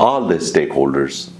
All the stakeholders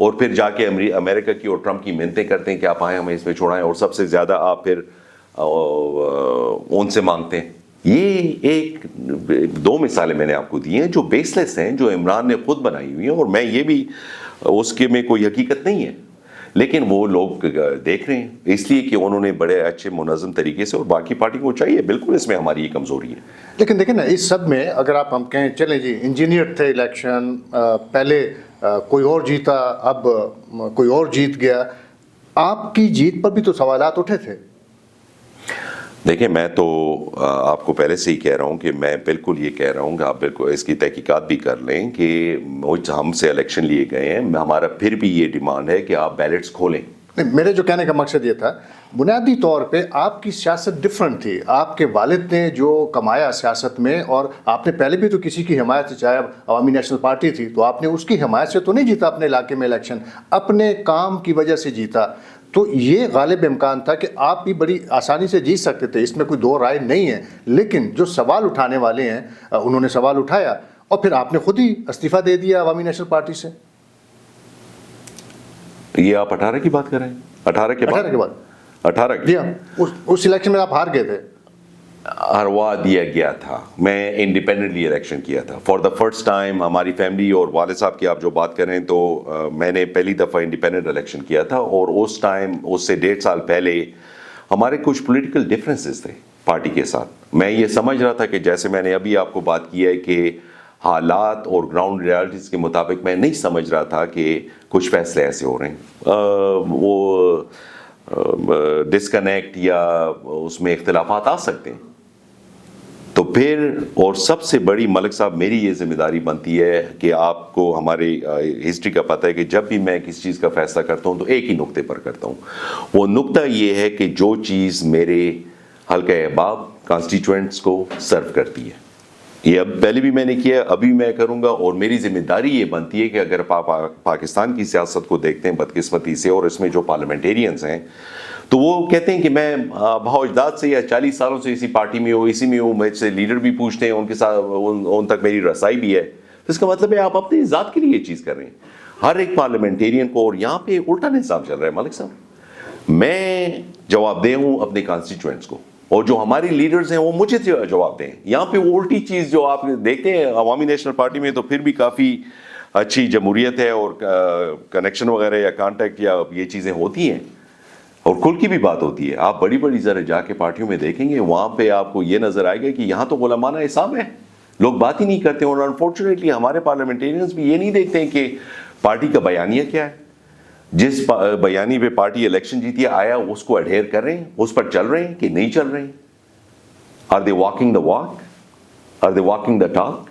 اور پھر جا کے امریکہ کی اور ٹرمپ کی منتیں کرتے ہیں کہ آپ آئیں ہمیں اس میں چھوڑائیں, اور سب سے زیادہ آپ پھر ان سے مانگتے ہیں. یہ ایک دو مثالیں میں نے آپ کو دی ہیں جو بیس لیس ہیں, جو عمران نے خود بنائی ہوئی ہیں, اور میں یہ بھی اس کے میں کوئی حقیقت نہیں ہے, لیکن وہ لوگ دیکھ رہے ہیں اس لیے کہ انہوں نے بڑے اچھے منظم طریقے سے, اور باقی پارٹی کو چاہیے, بالکل اس میں ہماری یہ کمزوری ہے. لیکن دیکھیں نا, اس سب میں اگر آپ ہم کہیں چلیں جی انجینئر تھے الیکشن, پہلے کوئی اور جیتا, اب کوئی اور جیت گیا, آپ کی جیت پر بھی تو سوالات اٹھے تھے. دیکھیں میں تو آپ کو پہلے سے ہی کہہ رہا ہوں کہ میں بالکل یہ کہہ رہا ہوں کہ آپ بالکل اس کی تحقیقات بھی کر لیں کہ ہم سے الیکشن لیے گئے ہیں, ہمارا پھر بھی یہ ڈیمانڈ ہے کہ آپ بیلٹس کھولیں. میرے جو کہنے کا مقصد یہ تھا, بنیادی طور پہ آپ کی سیاست ڈفرنٹ تھی. آپ کے والد نے جو کمایا سیاست میں, اور آپ نے پہلے بھی تو کسی کی حمایت سے, چاہے عوامی نیشنل پارٹی تھی, تو آپ نے اس کی حمایت سے تو نہیں جیتا اپنے علاقے میں الیکشن, اپنے کام کی وجہ سے جیتا. تو یہ غالب امکان تھا کہ آپ بھی بڑی آسانی سے جیت سکتے تھے, اس میں کوئی دو رائے نہیں ہے. لیکن جو سوال اٹھانے والے ہیں انہوں نے سوال اٹھایا, اور پھر آپ نے خود ہی استعفیٰ دے دیا عوامی نیشنل پارٹی سے. یہ آپ 18 کی بات کر رہے ہیں؟ 18 کے بعد جی ہاں, اس الیکشن میں آپ ہار گئے تھے. ہروا دیا گیا تھا, میں انڈیپینڈنٹلی الیکشن کیا تھا فار دا فرسٹ ٹائم. ہماری فیملی اور والد صاحب کی آپ جو بات کریں تو میں نے پہلی دفعہ انڈیپینڈنٹ الیکشن کیا تھا, اور اس ٹائم اس سے 1.5 سال پہلے ہمارے کچھ پولیٹیکل ڈفرینسز تھے پارٹی کے ساتھ. میں یہ سمجھ رہا تھا کہ جیسے میں نے ابھی آپ کو بات کی ہے کہ حالات اور گراؤنڈ ریالٹیز کے مطابق میں نہیں سمجھ رہا تھا کہ کچھ فیصلے ایسے ہو رہے ہیں, وہ ڈسکنیکٹ یا اس میں اختلافات آ سکتے ہیں. تو پھر اور سب سے بڑی ملک صاحب میری یہ ذمہ داری بنتی ہے کہ آپ کو ہماری ہسٹری کا پتہ ہے کہ جب بھی میں کسی چیز کا فیصلہ کرتا ہوں تو ایک ہی نقطے پر کرتا ہوں. وہ نقطہ یہ ہے کہ جو چیز میرے حلقہ احباب کانسٹیچوئنٹس کو سرو کرتی ہے. یہ اب پہلے بھی میں نے کیا, ابھی میں کروں گا, اور میری ذمہ داری یہ بنتی ہے کہ اگر پاکستان کی سیاست کو دیکھتے ہیں بدقسمتی سے, اور اس میں جو پارلیمنٹیرینز ہیں تو وہ کہتے ہیں کہ میں بھاؤ اجداد سے یا 40 سالوں سے اسی پارٹی میں ہوں, اسی میں ہوں, مجھ سے لیڈر بھی پوچھتے ہیں, ان کے ساتھ ان تک میری رسائی بھی ہے. تو اس کا مطلب ہے آپ اپنی ذات کے لیے یہ چیز کر رہے ہیں, ہر ایک پارلیمنٹیرین کو. اور یہاں پہ الٹا نظام چل رہا ہے ملک صاحب. میں جواب دہ ہوں اپنے کانسٹیچوئنٹس کو, اور جو ہماری لیڈرز ہیں وہ مجھے جواب دیں. یہاں پہ وہ الٹی چیز جو آپ دیکھتے ہیں عوامی نیشنل پارٹی میں, تو پھر بھی کافی اچھی جمہوریت ہے, اور کنیکشن وغیرہ یا کانٹیکٹ یا یہ چیزیں ہوتی ہیں, اور کل کی بھی بات ہوتی ہے. آپ بڑی بڑی ذرا جا کے پارٹیوں میں دیکھیں گے, وہاں پہ آپ کو یہ نظر آئے گا کہ یہاں تو غلامانہ حساب ہے, لوگ بات ہی نہیں کرتے. اور انفارچونیٹلی ہمارے پارلیمنٹیرینز بھی یہ نہیں دیکھتے ہیں کہ پارٹی کا بیانیہ کیا ہے. جس بیانی پہ پارٹی الیکشن جیتی ہے, آیا اس کو اڈھیر کر رہے ہیں, اس پر چل رہے ہیں کہ نہیں چل رہے ہیں. Are they walking the walk, are they walking the talk.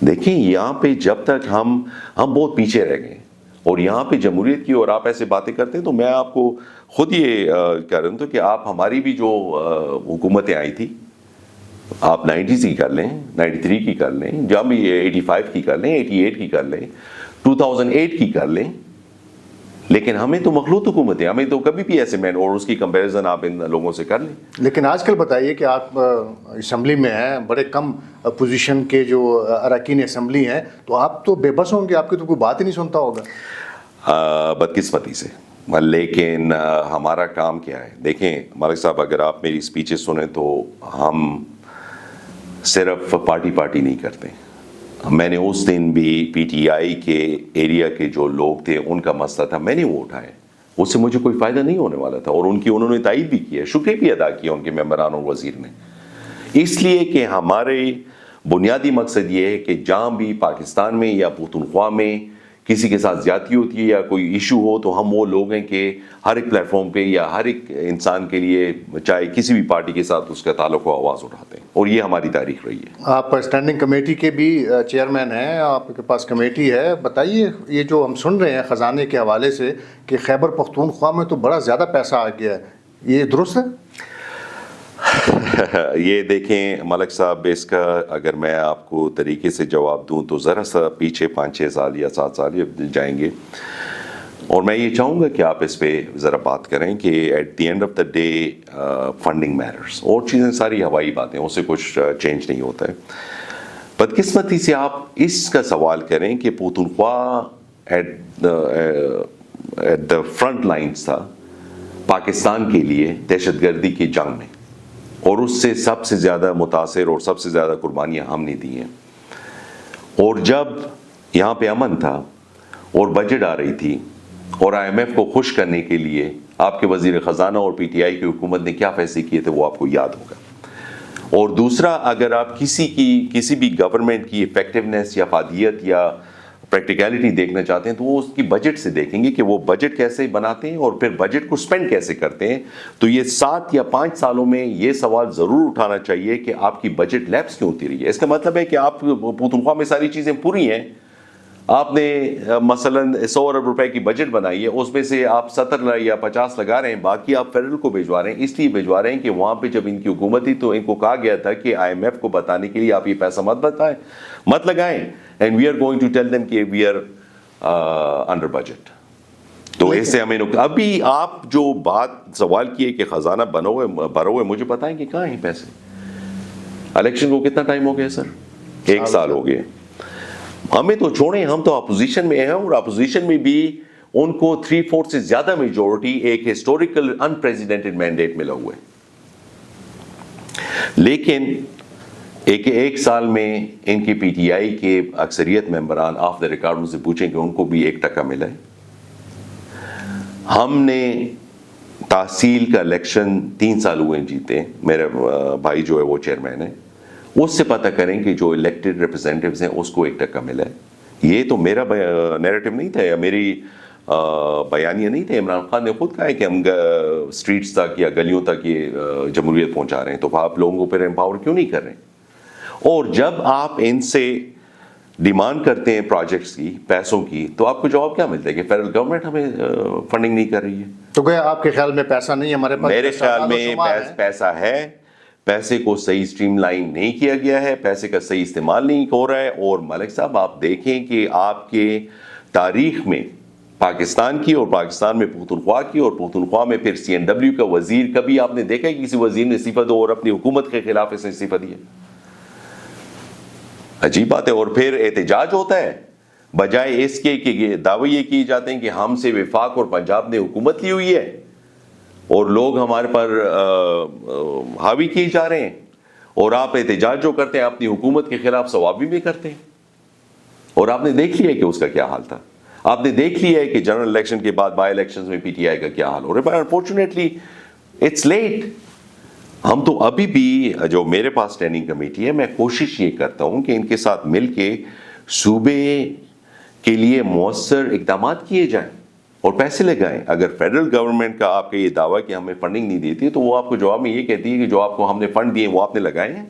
دیکھیں یہاں پہ جب تک ہم بہت پیچھے رہ گئے, اور یہاں پہ جمہوریت کی, اور آپ ایسے باتیں کرتے ہیں تو میں آپ کو خود یہ کہہ رہا ہوں کہ آپ ہماری بھی جو حکومتیں آئی تھی, آپ 90s کی کر لیں, 93 کی کر لیں, جب بھی 85 کی کر لیں, 88 کی کر لیں, 2008 کی کر لیں, لیکن ہمیں تو مخلوط حکومتیں, ہمیں تو کبھی بھی ایسے اور اس کی کمپیریزن آپ ان لوگوں سے کر لیں. لیکن آج کل بتائیے کہ آپ اسمبلی میں ہیں, بڑے کم پوزیشن کے جو اراکین اسمبلی ہیں, تو آپ تو بے بس ہوں گے, آپ کی تو کوئی بات ہی نہیں سنتا ہوگا. بدقسمتی سے. لیکن ہمارا کام کیا ہے؟ دیکھیں مالک صاحب, اگر آپ میری اسپیچز سنیں تو ہم صرف پارٹی نہیں کرتے. میں نے اس دن بھی پی ٹی آئی کے ایریا کے جو لوگ تھے ان کا مسئلہ تھا, میں نے وہ اٹھایا, اس سے مجھے کوئی فائدہ نہیں ہونے والا تھا, اور انہوں نے تائید بھی کیا, شکریہ بھی ادا کیا ان کے ممبران اور وزیر نے, اس لیے کہ ہمارے بنیادی مقصد یہ ہے کہ جہاں بھی پاکستان میں یا پختونخوا میں کسی کے ساتھ زیادتی ہوتی ہے یا کوئی ایشو ہو, تو ہم وہ لوگ ہیں کہ ہر ایک پلیٹ فارم پہ یا ہر ایک انسان کے لیے, چاہے کسی بھی پارٹی کے ساتھ اس کا تعلق ہو, آواز اٹھاتے ہیں, اور یہ ہماری تاریخ رہی ہے. آپ اسٹینڈنگ کمیٹی کے بھی چیئرمین ہیں, آپ کے پاس کمیٹی ہے. بتائیے یہ جو ہم سن رہے ہیں خزانے کے حوالے سے کہ خیبر پختونخوا میں تو بڑا زیادہ پیسہ آ گیا ہے, یہ درست ہے؟ یہ دیکھیں ملک صاحب, اس کا اگر میں آپ کو طریقے سے جواب دوں تو ذرا سا پیچھے 5-6 سال یا 7 سال جائیں گے, اور میں یہ چاہوں گا کہ آپ اس پہ ذرا بات کریں کہ at the end of the day funding matters, اور چیزیں ساری ہوائی باتیں, اس سے کچھ چینج نہیں ہوتا ہے. بدقسمتی سے آپ اس کا سوال کریں کہ Pakhtunkhwa at the front lines تھا پاکستان کے لیے دہشت گردی کی جنگ میں، اور اس سے سب سے زیادہ متاثر اور سب سے زیادہ قربانیاں ہم نے دی ہیں. اور جب یہاں پہ امن تھا اور بجٹ آ رہی تھی اور آئی ایم ایف کو خوش کرنے کے لیے آپ کے وزیر خزانہ اور پی ٹی آئی کی حکومت نے کیا فیصلے کیے تھے وہ آپ کو یاد ہوگا. اور دوسرا، اگر آپ کسی بھی گورنمنٹ کی افیکٹونیس یا افادیت یا پریکٹیکلٹی دیکھنا چاہتے ہیں تو وہ اس کی بجٹ سے دیکھیں گے کہ وہ بجٹ کیسے بناتے ہیں اور پھر بجٹ کو سپینڈ کیسے کرتے ہیں. تو یہ 7 یا 5 سالوں میں یہ سوال ضرور اٹھانا چاہیے کہ آپ کی بجٹ لیپس کیوں ہوتی رہی ہے. اس کا مطلب ہے کہ آپ پختونخوا میں ساری چیزیں پوری ہیں، آپ نے مثلا 100 ارب روپے کی بجٹ بنائی ہے، اس میں سے آپ 70 یا 50 لگا رہے ہیں، باقی آپ فیڈرل کو بھیجوا رہے ہیں. اس لیے بھیجوا رہے ہیں کہ وہاں پہ جب ان کی حکومت تھی تو ان کو کہا گیا تھا کہ آئی ایم ایف کو بتانے کے لیے آپ یہ پیسہ مت لگائیں، and we are going to tell them کہ وی آر انڈر بجٹ. تو اس سے ہمیں ابھی آپ جو بات سوال کیے کہ خزانہ بھرا ہوئے، مجھے بتائیں کہ کہاں ہیں پیسے. الیکشن کو کتنا ٹائم ہو گیا سر؟ 1 سال ہو گیا. ہمیں تو چھوڑیں، ہم تو اپوزیشن میں ہیں، اور اپوزیشن میں بھی ان کو 3/4 سے زیادہ میجورٹی ایک ہسٹوریکل انپریزیڈنٹڈ مینڈیٹ ملا ہوا ہے. لیکن ایک سال میں ان کی پی ٹی آئی کے اکثریت ممبران آف دا ریکارڈ ان سے پوچھیں کہ ان کو بھی 1% ملا ہے. ہم نے تحصیل کا الیکشن 3 سال ہوئے جیتے، میرا بھائی جو ہے وہ چیئرمین ہے، اس سے پتہ کریں کہ جو الیکٹڈ ریپرزینٹیوز ہیں اس کو 1% ملا ہے. یہ تو میرا نیریٹو نہیں تھا یا میری بیانیہ نہیں تھا، عمران خان نے خود کہا ہے کہ ہم اسٹریٹس تک یا گلیوں تک یہ جمہوریت پہنچا رہے ہیں، تو آپ لوگوں کو پھر امپاور کیوں نہیں کر رہے ہیں؟ اور جب آپ ان سے ڈیمانڈ کرتے ہیں پروجیکٹس کی، پیسوں کی، تو آپ کو جواب کیا ملتا ہے کہ فیڈرل گورنمنٹ ہمیں فنڈنگ نہیں کر رہی ہے. تو گویا آپ کے خیال میں پیسہ نہیں ہمارے پاس؟ میرے خیال میں پیسہ ہے، پیسے کو صحیح سٹریم لائن نہیں کیا گیا ہے، پیسے کا صحیح استعمال نہیں ہو رہا ہے. اور ملک صاحب آپ دیکھیں کہ آپ کے تاریخ میں پاکستان کی اور پاکستان میں پختونخوا کی اور پختونخوا میں پھر CNW کا وزیر، کبھی آپ نے دیکھا کہ کسی وزیر نے استعفیٰ دو اور اپنی حکومت کے خلاف اس نے استعفیٰ دیا؟ عجیب بات ہے. اور پھر احتجاج ہوتا ہے بجائے اس کے کہ دعوے یہ کیے جاتے ہیں کہ ہم سے وفاق اور پنجاب نے حکومت لی ہوئی ہے اور لوگ ہمارے پر حاوی کیے جا رہے ہیں، اور آپ احتجاج جو کرتے ہیں اپنی حکومت کے خلاف ثوابی بھی کرتے ہیں. اور آپ نے دیکھ لیا کہ اس کا کیا حال تھا، آپ نے دیکھ لیا ہے کہ جنرل الیکشن کے بعد بائی الیکشنز میں پی ٹی آئی کا کیا حال ہو رہا ہے. Unfortunately it's late. ہم تو ابھی بھی جو میرے پاس اسٹینڈنگ کمیٹی ہے، میں کوشش یہ کرتا ہوں کہ ان کے ساتھ مل کے صوبے کے لیے مؤثر اقدامات کیے جائیں اور پیسے لگائیں. اگر فیڈرل گورنمنٹ کا آپ کا یہ دعویٰ کہ ہمیں فنڈنگ نہیں دیتی تو وہ آپ کو جواب میں یہ کہتی ہے کہ جو آپ کو ہم نے فنڈ دیے وہ آپ نے لگائے ہیں،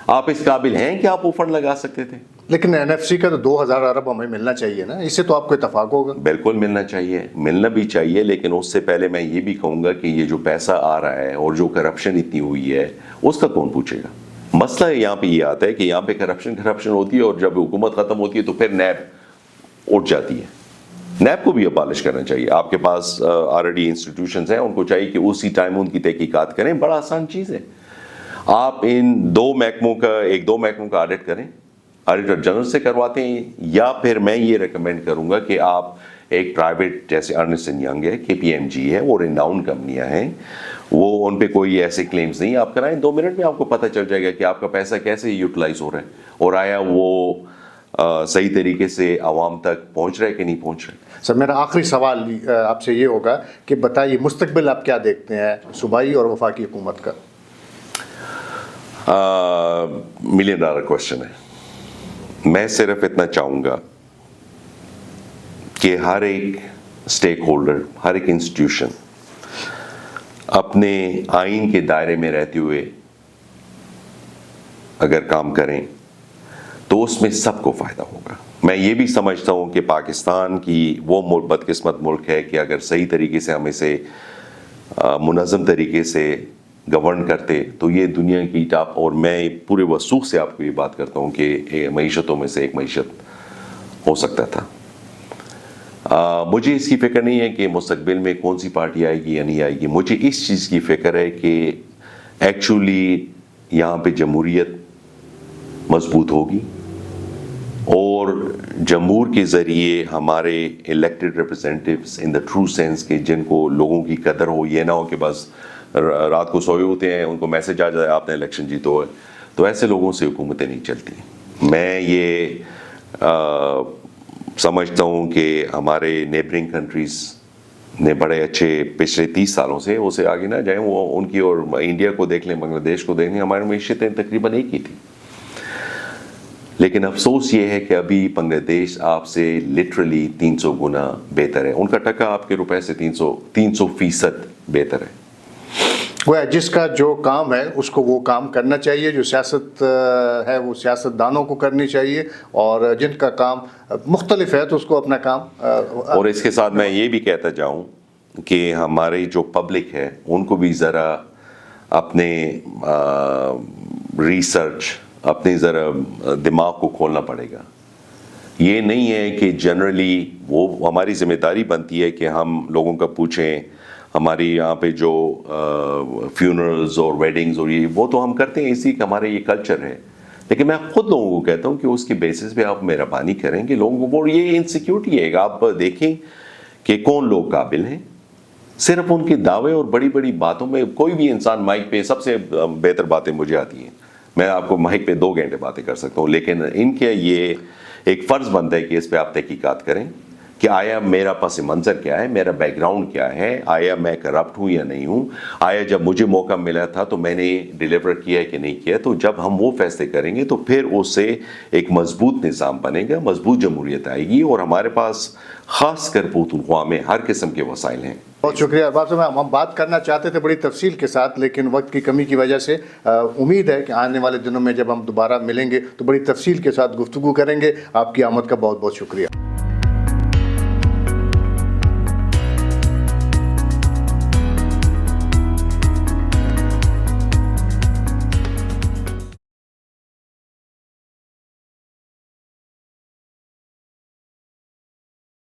آپ اس قابل ہیں کہ آپ وہ فنڈ لگا سکتے تھے. لیکن NFC کا تو 2000 ارب ہمیں ملنا چاہیے نا، اس سے تو آپ کو اتفاق ہوگا. بالکل ملنا چاہیے، ملنا بھی چاہیے، لیکن اس سے پہلے میں یہ بھی کہوں گا کہ یہ جو پیسہ آ رہا ہے اور جو کرپشن اتنی ہوئی ہے اس کا کون پوچھے گا. مسئلہ یہاں پہ یہ آتا ہے کہ یہاں پہ کرپشن ہوتی ہے، اور جب حکومت ختم ہوتی ہے تو پھر نیب اٹھ جاتی ہے. نیب کو بھی ابالش کرنا چاہیے. آپ کے پاس آلریڈی انسٹیٹیوشنز ہیں، ان کو چاہیے کہ اسی ٹائم ان کی تحقیقات کریں. بڑا آسان چیز ہے، آپ ان 2 محکموں کا آڈٹ کریں، آڈیٹر جنرل سے کرواتے ہیں، یا پھر میں یہ ریکمینڈ کروں گا کہ آپ ایک پرائیویٹ جیسے ارنسٹ اینڈ ینگ ہے، KPMG ہے، وہ ریناؤنڈ کمپنیاں ہیں، وہ ان پہ کوئی ایسے کلیمز نہیں آپ کرائیں. 2 منٹ میں آپ کو پتہ چل جائے گا کہ آپ کا پیسہ کیسے یوٹیلائز ہو رہا ہے اور آیا وہ صحیح طریقے سے عوام تک پہنچ رہا ہے کہ نہیں پہنچ رہا ہے. سر میرا آخری سوال آپ سے یہ ہوگا کہ بتائیے مستقبل آپ کیا دیکھتے ہیں صوبائی اور وفاقی حکومت کا؟ ملین ڈالر کوشچن ہے. میں صرف اتنا چاہوں گا کہ ہر ایک اسٹیک ہولڈر، ہر ایک انسٹیٹیوشن اپنے آئین کے دائرے میں رہتے ہوئے اگر کام کریں تو اس میں سب کو فائدہ ہوگا. میں یہ بھی سمجھتا ہوں کہ پاکستان کی وہ بدقسمت ملک ہے کہ اگر صحیح طریقے سے ہم اسے منظم طریقے سے گورن کرتے تو یہ دنیا کی ٹاپ، اور میں پورے وثوق سے آپ کو یہ بات کرتا ہوں کہ معیشتوں میں سے ایک معیشت ہو سکتا تھا. مجھے اس کی فکر نہیں ہے کہ مستقبل میں کون سی پارٹی آئے گی یا نہیں آئے گی. مجھے اس چیز کی فکر ہے کہ ایکچولی یہاں پہ جمہوریت مضبوط ہوگی اور جمہور کے ذریعے ہمارے elected representatives in the true sense کہ جن کو لوگوں کی قدر ہو، یہ نہ ہو کہ بس رات کو سوئے ہوتے ہیں ان کو میسج آ جائے آپ نے الیکشن جیتو ہے، تو ایسے لوگوں سے حکومتیں نہیں چلتی۔ میں یہ سمجھتا ہوں کہ ہمارے نیبرنگ کنٹریز نے بڑے اچھے پچھلے 30 سالوں سے اسے آگے نہ جائیں، وہ ان کی، اور انڈیا کو دیکھ لیں، بنگلہ دیش کو دیکھ لیں، ہماری معیشتیں تقریباً ایک ہی تھی، لیکن افسوس یہ ہے کہ ابھی بنگلہ دیش آپ سے لٹرلی 300 گنا بہتر ہے، ان کا ٹکا آپ کے روپے سے 300% بہتر ہے۔ وہ جس کا جو کام ہے اس کو وہ کام کرنا چاہیے، جو سیاست ہے وہ سیاست دانوں کو کرنی چاہیے، اور جن کا کام مختلف ہے تو اس کو اپنا کام اور اس کے ساتھ میں یہ بھی کہتا جاؤں کہ ہماری جو پبلک ہے ان کو بھی ذرا اپنے ریسرچ، اپنے ذرا دماغ کو کھولنا پڑے گا۔ یہ نہیں ہے کہ جنرلی وہ ہماری ذمہ داری بنتی ہے کہ ہم لوگوں کا پوچھیں، ہماری یہاں پہ جو فیونرلز اور ویڈنگز اور یہ وہ تو ہم کرتے ہیں، اسی کہ ہمارے یہ کلچر ہے، لیکن میں خود لوگوں کو کہتا ہوں کہ اس کے بیسس پہ آپ مہربانی کریں کہ لوگوں کو، یہ انسیکیورٹی ہے، آپ دیکھیں کہ کون لوگ قابل ہیں، صرف ان کے دعوے اور بڑی بڑی باتوں میں کوئی بھی انسان مائک پہ، سب سے بہتر باتیں مجھے آتی ہیں، میں آپ کو مائک پہ 2 گھنٹے باتیں کر سکتا ہوں، لیکن ان کے یہ ایک فرض بنتا ہے کہ اس پہ آپ تحقیقات کریں کہ آیا میرا پس منظر کیا ہے، میرا بیک گراؤنڈ کیا ہے، آیا میں کرپٹ ہوں یا نہیں ہوں، آیا جب مجھے موقع ملا تھا تو میں نے ڈیلیور کیا ہے کہ نہیں کیا۔ تو جب ہم وہ فیصلے کریں گے تو پھر اس سے ایک مضبوط نظام بنے گا، مضبوط جمہوریت آئے گی، اور ہمارے پاس خاص کر پختونخوا میں ہر قسم کے وسائل ہیں۔ بہت شکریہ ارباب صاحب، ہم بات کرنا چاہتے تھے بڑی تفصیل کے ساتھ، لیکن وقت کی کمی کی وجہ سے امید ہے کہ آنے والے دنوں میں جب ہم دوبارہ ملیں گے تو بڑی تفصیل کے ساتھ گفتگو کریں گے۔ آپ کی آمد کا بہت بہت شکریہ۔